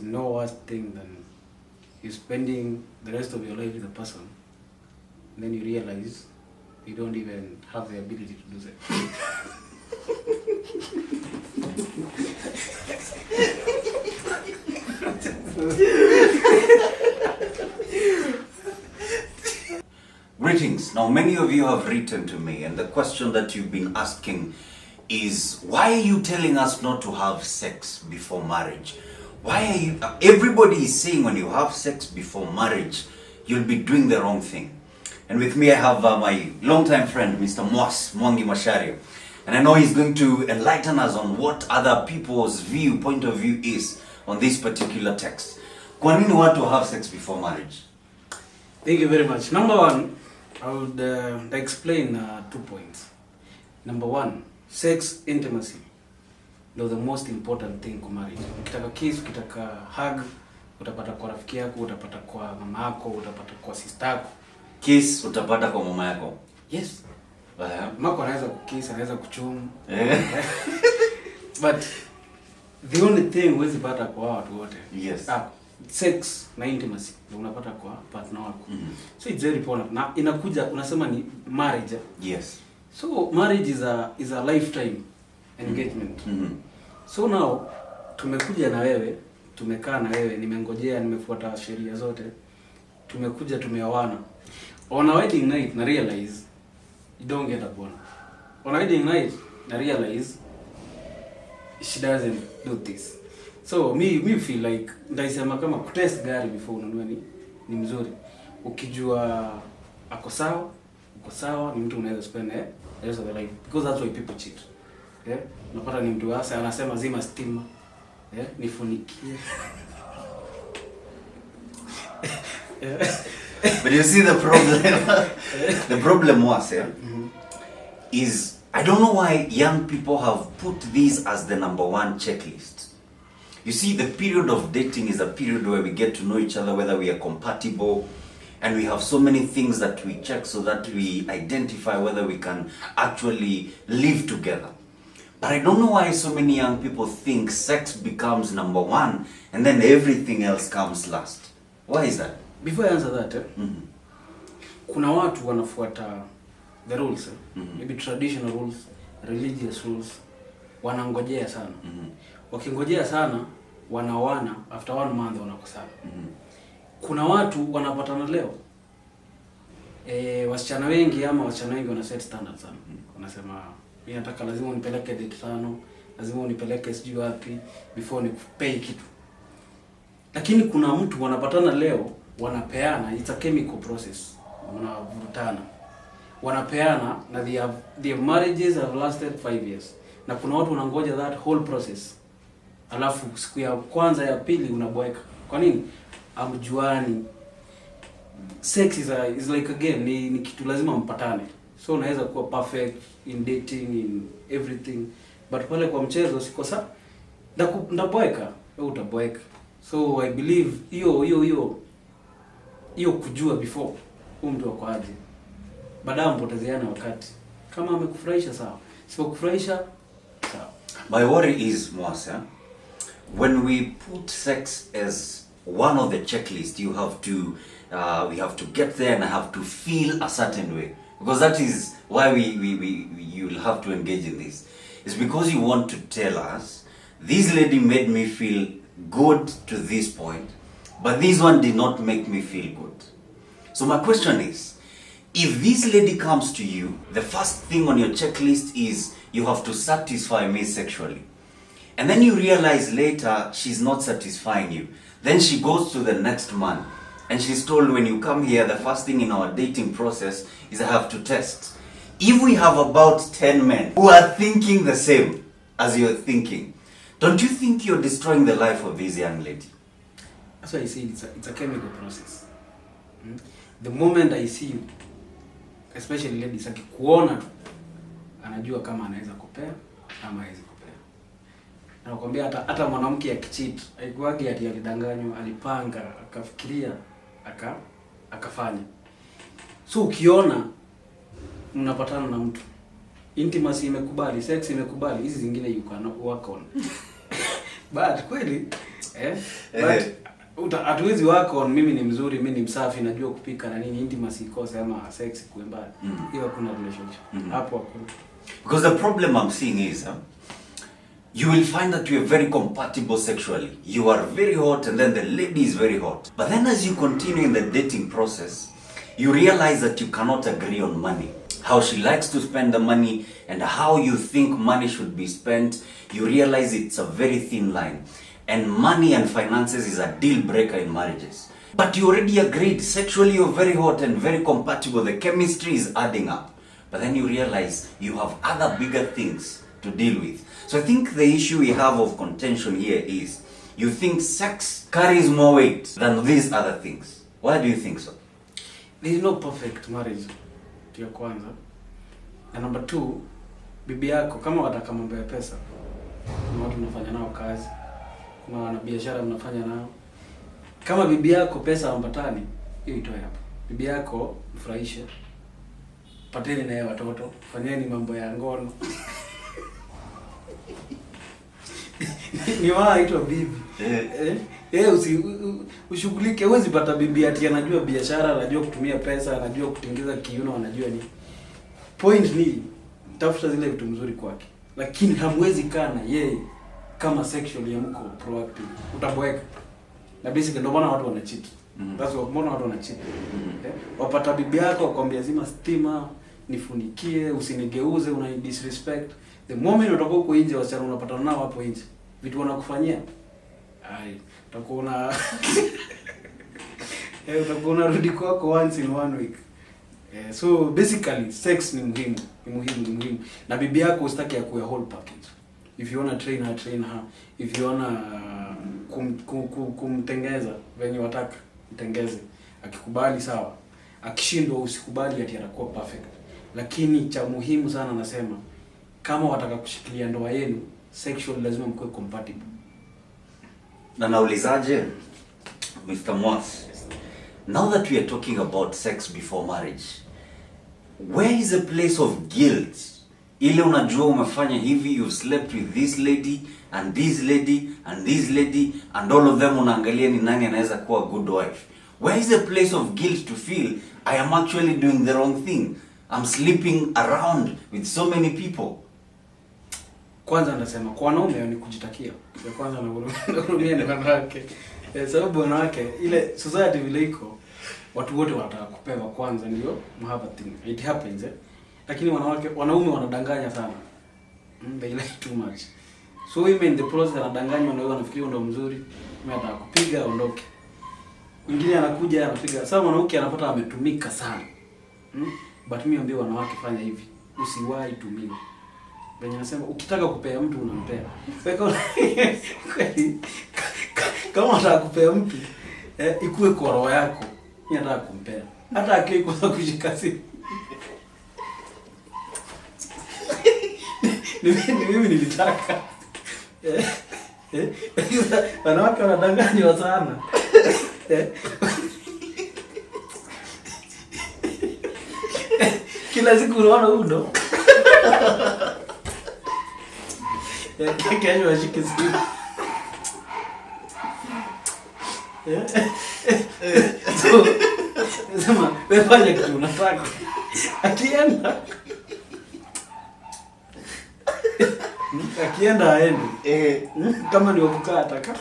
no worse thing than you spending the rest of your life with a person, and then you realize you don't even have the ability to do that. Greetings. Now, many of you have written to me, and the question that you've been asking is, why are you telling us not to have sex before marriage? Why are you? Everybody is saying when you have sex before marriage, you'll be doing the wrong thing. And with me, I have my longtime friend, Mr. Mwangi Masharia. And I know he's going to enlighten us on what other people's point of view is on this particular text. Kwa nini watu have sex before marriage? Thank you very much. Number one, I would explain 2 points. Number one, sex intimacy. No, the most important thing kwa marriage. Ukitaka kiss, ukitaka hug, utapata kwa rafiki yako, utapata kwa mama yako, utapata kwa sister yako. Kiss utapata kwa mama yako. Yes. Mama anaweza kukiss, anaweza kuchum. But the only thing huwezi pata kwa watu wote. Yes. Sex na intimacy ndio unapata kwa partner wako. So it's very important. Na inakuja unasema ni marriage. Yes. So marriage is a lifetime engagement. So now tumekuja na wewe, tumekaa na wewe, nimengojea, nimefuata sheria zote. Tumekuja tumeoana. On a wedding night na realize you don't get a bonus. On a wedding night na realize she doesn't do this. So me feel like ndaisema kama kutest gari before unanunua ni mzuri. Ukijua ako sawa, uko sawa, ni mtu unaweza spend the rest of the life, because that's why people cheat. Yeah? Unapata ni mtu hasa anasema zima stima. Yeah? Nifunikie. But you see the problem. The problem was is I don't know why young people have put this as the number one checklist. You see, the period of dating is a period where we get to know each other, whether we are compatible, and we have so many things that we check so that we identify whether we can actually live together. But I don't know why so many young people think sex becomes number one and then everything else comes last. Why is that? Before I answer that, kuna watu wanafuata the rules, maybe traditional rules, religious rules, wanangojea sana. Wakingojea sana, wanaoana, after 1 month wanakosana. Kuna watu wanapatana leo. Wasichana wengi wana set standards sana. Wanasema, mimi nataka lazima unipeleke date 5, lazima unipeleke sijui wapi before nikupay kitu. Lakini kuna mtu wanapatana leo, wanapeana, it's a chemical process. Wanavurutana. Wanapeana na their marriages have lasted 5 years. Na kuna watu wanangoja that whole process. Alafu siku ya kwanza ya pili unaboeka. Kwa nini? Amjuani. Sex is like a game, ni kitu lazima mpatane. So unaweza kuwa perfect in dating, in everything, but pale kwa mchezo siko sawa. Ndaboeka, wewe utaboeka. So I believe hiyo kujua before mtu wako aje. Baadaye mpotezeana wakati. Kama amekufurahisha sawa. Sipokufurahisha sawa. My worry is, Mwasa, when we put sex as one of the checklist, we have to get there and have to feel a certain way, because that is why you'll have to engage in this. It's because you want to tell us, this lady made me feel good to this point, but this one did not make me feel good. So my question is, if this lady comes to you, the first thing on your checklist is you have to satisfy me sexually. And then you realize later she's not satisfying you. Then she goes to the next man. And she's told, when you come here, the first thing in our dating process is I have to test. If we have about 10 men who are thinking the same as you're thinking, don't you think you're destroying the life of this young lady? That's why I say it's a chemical process. The moment I see you, especially ladies, akikuona tu anajua kama anaweza kupea ama hawezi kupea. Nakwambia hata mwanamke akicheat, haikuwagi ati alidanganywa, alipanga, akafikiria, akafanya. So ukiona mnapatana na mtu, intimacy imekubali, sex imekubali, hizi zingine you can work on. But kweli but hatuwezi wako mimi ni mzuri, mimi ni msafi, najua kupika na nini, intimacy ikose ama sex kuwe mbaya. Hiyo kuna relationship. Hapo hakuna. Because the problem I'm seeing is you will find that you are very compatible sexually. You are very hot and then the lady is very hot. But then as you continue in the dating process, you realize that you cannot agree on money. How she likes to spend the money and how you think money should be spent. You realize it's a very thin line. And money and finances is a deal breaker in marriages. But you already agreed. Sexually you're very hot and very compatible. The chemistry is adding up. But then you realize you have other bigger things to deal with. So I think the issue we have of contention here is you think sex carries more weight than these other things. Why do you think so? There is no perfect marriage. Ya kwanza. Na number 2, bibi yako kama wataka mambo ya pesa, kuna watu mnafanya nao kazi, kuna wanabiashara mnafanya nao. Kama bibi yako pesa ambatani, hiyo itoe hapo. Bibi yako mfurahishe. Pateni naye watoto, fanyeni mambo ya ngono. Ni waitwa bibi. Ushughulike. Huwezi pata bibi ati anajua biashara, anajua kutumia pesa, anajua kutengeneza kiuno, anajua ni. Point ni tafuta zile vitu mzuri kwake. Lakini hamwezi kana yeye kama sexually mko proactive. Utaboeka. Na basically ndio maana watu wanacheat. That's why mbona watu wanacheat. Wapata bibi yako akwambia zima stima, nifunikie, usinigeuze, una disrespect. The moment utakuwa uko nje, wasichana unapatana nao hapo nje, vitu wanakufanyia utakuwa utakuwa rudi kwako once in 1 week. So basically sex ni muhimu. Na bibi yako usitaki akuwe whole package. If you wanna train her, if you wanna kumtengeza venye wataka, mtengeze. Akikubali sawa, akishindwa usikubali ati atakuwa perfect. Lakini cha muhimu sana nasema, kama wataka kushikilia ndoa yenu, sexual lazima mkuwe compatible. Na naulizaje, Mr. Moss, now that we are talking about sex before marriage, where is the place of guilt? Ile unajua umefanya hivi, you've slept with this lady and this lady and this lady and all of them, unaangalia ni nani anaweza kuwa a good wife. Where is the place of guilt to feel I am actually doing the wrong thing? I'm sleeping around with so many people. Kwanza nasema kwa wanaume ni kujitakia. Ya kwanza naurumia ni wanawake. Sababu wanawake ile society vile iko, watu wote wanataka kupewa kwanza, ndio mahaba thing. It happens Lakini wanaume wanadanganya sana. They like too much. So women in the process wanadanganywa, na wao wanafikiria ndio mzuri, mimi nataka kupiga aondoke. Mwingine anakuja anapiga. Sasa mwanamke anapata ametumika sana. But mimi ambie wanawake fanya hivi. Usiwahi tumika. Wenye nasema ukitaka kupea mtu unampea. Kama unataka kupea mtu, ikuwe kwa roho yako. Mimi nataka kumpea. Hata akikosa kushika simu. Mimi nilitaka. Wanawake wanadanganywa sana. Kila siku unaona udo. Kesho ashike simu. So, sema, wewe fanya kitu unataka. Akienda aende. Kama ni wakukaa ataka.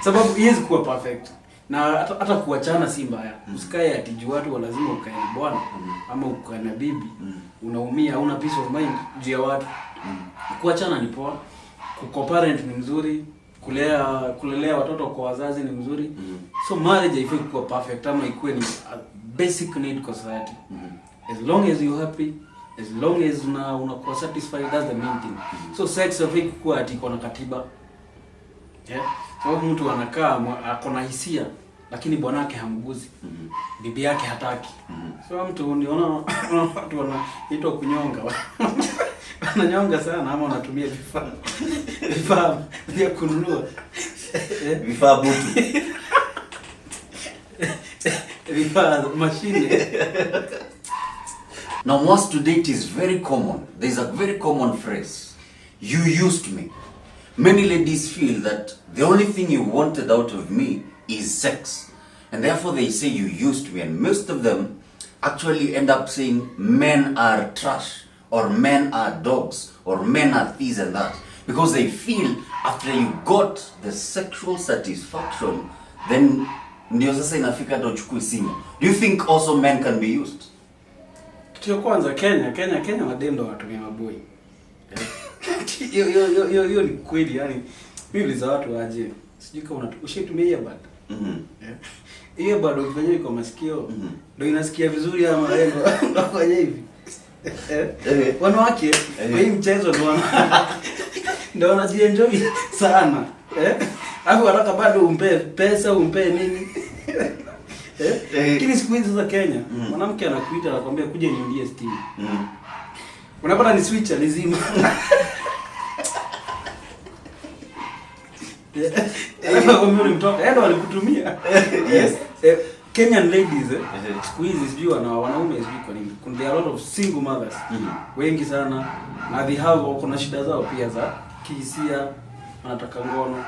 Sababu hizi kuwa perfect. Na hata kuachana si mbaya. Usikae ati juu watu lazima ukae na bwana ama ukae na bibi. Unaumia, una peace of mind juu ya watu. Kuachana ni poa. Kuco-parent ni mzuri. Kulelea watoto kwa wazazi ni mzuri. So marriage haifai kuwa perfect ama ikuwe ni a basic need kwa society. As long as you happy, as long as unakuwa satisfied, that's the main thing. So sex haifai kuwa ati iko na katiba. Sababu mtu anakaa akona hisia lakini bwanake hamguzi. Bibi yake hataki. So mtu uniona watu wanaitwa kunyonga. Wananyonga sana ama wanatumia vifaa vya kununua. Vifaa butu. Vifaa machine. Now, once to date is very common. There's a very common phrase. You used me. many ladies feel that the only thing you wanted out of me is sex. And therefore they say you used me. And most of them actually end up saying men are trash, or men are dogs, or men are this and that. Because they feel after you got the sexual satisfaction, then ndio sasa inafika ndo chukue simu. Do you think also men can be used? Kitu ya kwanza Kenya madendo watumia maboi. Hiyo ni kweli yani. Mimi uliza watu waje. Sijui kama ushatumia earbud. Earbud ukifanya iko masikio ndio inasikia vizuri ama unafanya hivi. Wanawake kwa hii mchezo ndio wanajienjoy sana. Hapo wanataka bado umpe pesa, umpe nini? Lakini siku hizi za Kenya, mwanamke anakuita anakuambia kuja niundie steam. Unapata ni switcher nizima. Wewe mtoka, ndio walikutumia. Yes. Kenyan ladies siku hizi sijui wanaume sijui kwa nini. Kuna a lot of single mothers. Wengi sana na they have kuna shida zao pia za kihisia, wanataka ngono.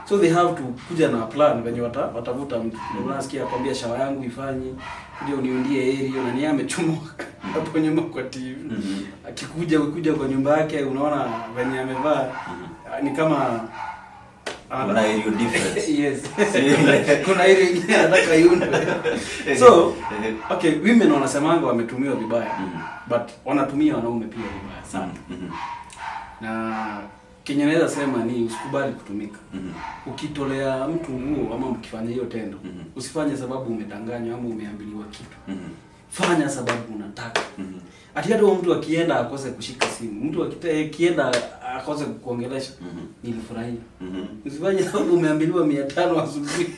So they have to kuja na plan venye watavuta mtu. Unasikia akwambia shawa yangu ifanye, kuja uniundie area na niye amechomoka hapo nyuma kwa TV. Akikuja kwa nyumba yake unaona venye amevaa ni kama kuna area difference. Yes. Kuna area nyingine anataka yunde. So, okay, women wanasemanga wametumiwa vibaya, but wanatumia wanaume pia vibaya sana. Na Kenya naweza sema ni usikubali kutumika. Ukitolea mtu nguo ama mkifanya hiyo tendo, usifanye sababu umedanganywa ama umeambiliwa kitu. Fanya sababu unataka. Ati hata mtu akienda akose kushika simu, mtu akienda akose kuongelesha, nilifurahia. Usifanye sababu umeambiliwa 500 asubuhi.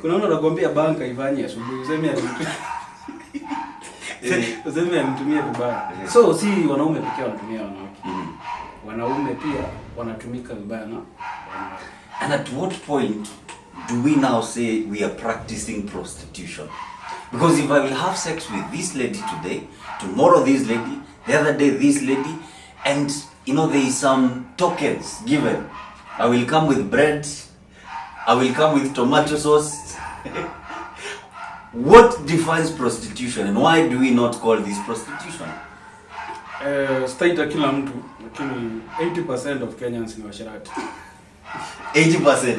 Kuna mtu anakuambia banka ifanye asubuhi, useme anitumie vibaya. So si wanaume pekee wanatumia wanawake. Wanaume pia wanatumika vibaya na. And at what point do we now say we are practicing prostitution? Because if I will have sex with this lady today, tomorrow this lady, the other day this lady, and there is some tokens given. I will come with bread, I will come with tomato sauce. What defines prostitution and why do we not call this prostitution? Staita kila mtu, lakini 80% of Kenyans ni washerati. 80%?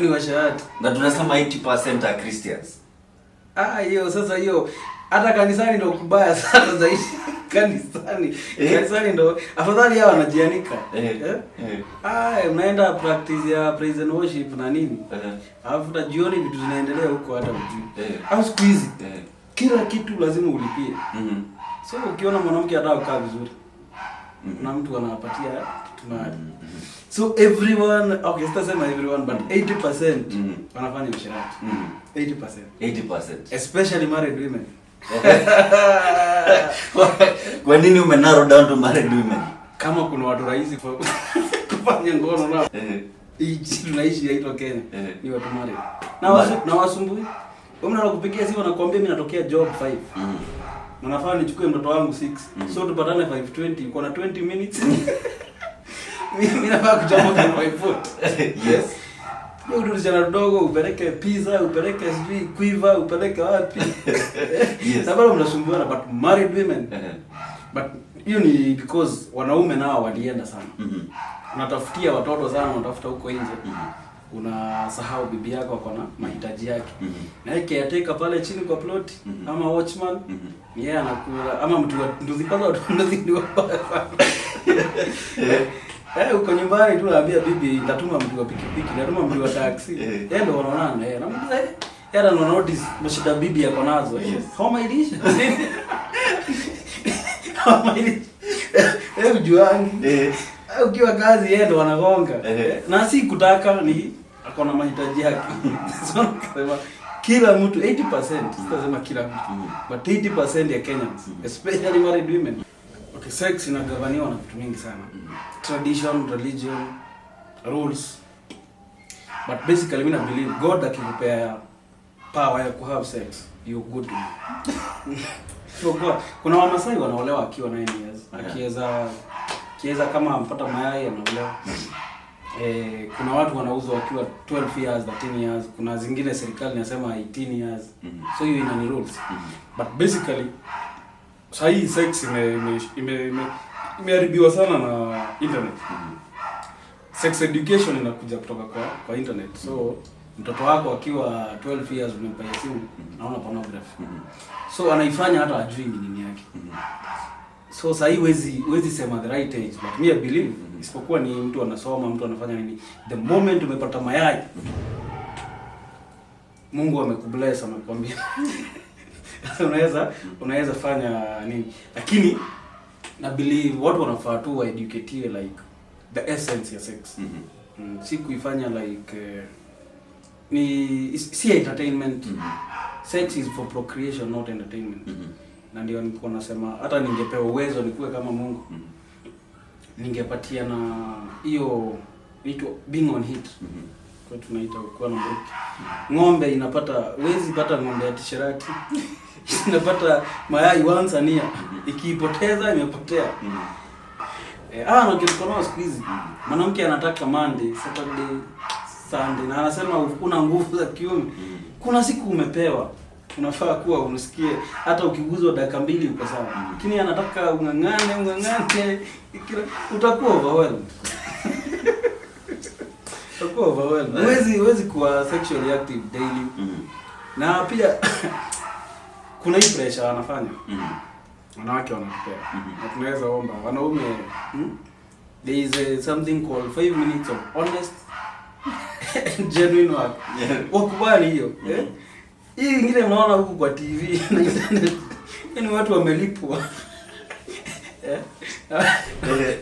Ni washerati. Na tunasema 80% are Christians. Hiyo sasa hiyo hata kanisani ndio kubaya sana zaidi. Kanisani ndio afadhali hao wanajianika. Mnaenda practice ya praise and worship na nini? Alafu jioni vitu zinaendelea huko hata mjui. Au siku hizi kila kitu lazima ulipie. So ukiona mwanamke atakaa vizuri, na mtu anapatia kitu mahali. So everyone, okay, sitasema everyone, but 80% wanafanya usherati. 80%. Especially married women. Kwa nini umenarrow down to married women? Kama kuna watu rahisi kufanya ngono nao. Tunaishi yaitwa Kenya. Ni watu married. Na wasumbui. Wewe mnaona kupigia simu nakwambia mimi natokea job 5. Na nafaa nichukue mtoto wangu 6. So tupatane 5:20, uko na 20 minutes. Mimi nafaa kuchomoka 5:40. Yes. Wewe ndio jana dogo upeleke pizza, upeleke sijui quiver, upeleke wapi. Yes. Sababu mnasumbuana but married women. But hiyo ni because wanaume nao walienda sana. Unatafutia watoto sana, unatafuta huko nje. Unasahau bibi yako ako na mahitaji yake. Na yeye caretaker pale chini kwa plot ama watchman, yeye anakula ama mtu nduzi kwanza nduzi ndio baba. Uko nyumbani tu naambia bibi natuma mtu wa pikipiki, natuma mtu wa taxi. Yeye ndio wanaonana yeye. Namuuliza yeye ana notice mshida bibi yako nazo. Homa ilisha. Homa ilisha. Ujuangi. Ukiwa kazi yeye ndo wanagonga. Na si kutaka ni akona mahitaji yake. So nasema kila mtu 80%, sitasema kila mtu, but 80% ya Kenyans, especially married women. Okay, sex inagawaniwa na vitu mingi sana. Tradition, religion, rules. But basically mimi na believe God akikupea power ya have sex, you're good to me. So kuna Wamasai wanaolewa akiwa 9 years. Akiweza Kiweza kama ampata mayai anaolewa. Kuna watu wanauzwa wakiwa 12 years, 13 years. Kuna zingine serikali inasema 18 years. So hiyo ina ni rules. But basically sahi sex imeharibiwa sana na internet. Sex education inakuja kutoka kwa internet. So mtoto wako akiwa 12 years unampatia simu naona pornography. So anaifanya hata ajui nini yake. So sahi wezi sema the right age, but me I believe isipokuwa ni mtu anasoma, mtu anafanya nini, the moment umepata mayai Mungu amekubless, amekwambia unaweza fanya nini. Lakini na believe watu wanafaa tu wa educate like the essence ya sex. Si kuifanya like si entertainment. Sex is for procreation, not entertainment. Na ndio nilikuwa nasema hata ningepewa uwezo nikuwe kama Mungu. Ningepatia na hiyo vitu being on hit. Kwa tunaita kuwa na mbuki. Ng'ombe inapata, wezi pata ng'ombe ya tisherati. Inapata mayai once a year. Ikiipoteza imepotea. Na kilikono siku hizi. Mwanamke anataka Monday, Saturday, Sunday na anasema una nguvu za kiume. Kuna siku umepewa. Unafaa kuwa unasikie hata ukiguzwa dakika 2 uko sawa. Lakini anataka ungangane utakuwa overwhelmed. Utakuwa overwhelmed. Huwezi kuwa sexually active daily. Na pia kuna hii pressure wanafanya. Wanawake wanakupea. Na tunaweza omba wanaume there is something called 5 minutes of honest and genuine work. Wakubali hiyo. Hii ingine mnaona huku kwa TV na internet. Yaani watu wamelipwa.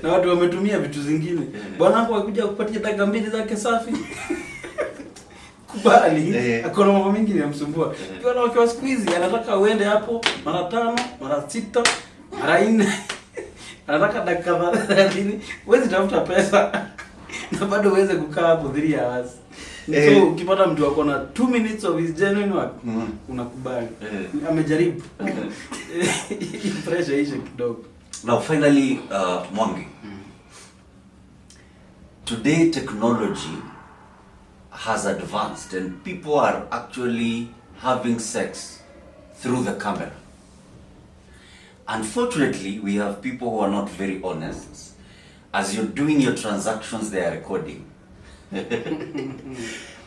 Na watu wametumia vitu zingine. Bwana wako akuja kupatia dakika 2 zake safi. Kubali. Akona mambo mengi yanamsumbua. Bwana wako siku hizi anataka uende hapo mara 5, mara 6, mara 4. Anataka dakika 30. Huwezi tafuta pesa. Na bado uweze kukaa hapo 3 hours. So ukipata mtu wako na 2 minutes of his genuine work, unakubali. Amejaribu. Pressure ishe kidogo. Now finally, Mwangi. Today technology has advanced and people are actually having sex through the camera. Unfortunately, we have people who are not very honest. As you're doing your transactions, they are recording.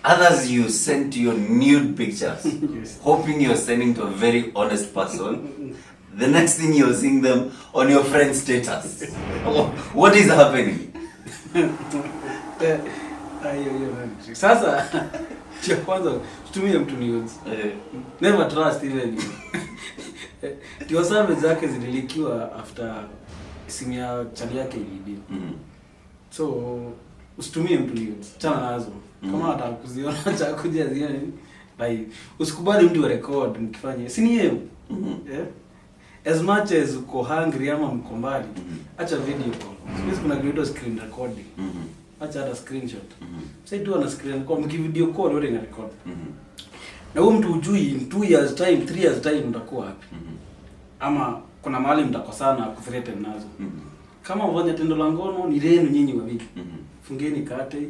Others you send your nude pictures, yes, hoping you're sending to a very honest person. The next thing you're seeing them on your friend's status. What is happening? Sasa cha kwanza tutumie mtu nudes. Never trust even you. Ndio sababu zake zililikiwa after simu ya chali yake iliibiwa. So usitumie mtu nudes. Chana nazo. Kama atakuziona cha kuja zione like usikubali mtu record mkifanya. Si ni yeye. As much as uko hungry ama mko mbali, acha video call. Sisi kuna video screen recording. Acha hata screenshot. Sasa tu ana screen call, mkivideo call wote ina record. Na huyo mtu ujui in 2 years time, 3 years time mtakuwa wapi? Ama kuna mahali mtakosana kuthreaten nazo. Kama mfanya tendo la ngono ni lenu nyinyi wawili. Fungeni kate.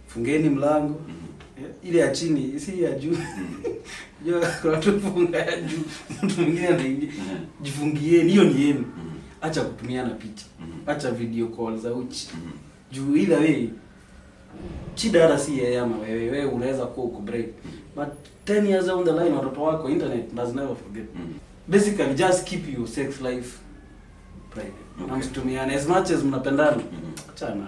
Fungeni mlango. Ile ya chini, si ya juu. Yo kwa tufunga ya juu. Mtu mwingine anaingia. Jifungieni, hiyo ni yenu. Acha kutumiana picha. Acha video call za uchi. Juu ila wewe shida hata si yeye ama wewe unaweza kuwa uko break. But 10 years down the line watoto wako internet does never forget. Basically just keep your sex life private. Na msitumiane as much as mnapendana. Achana.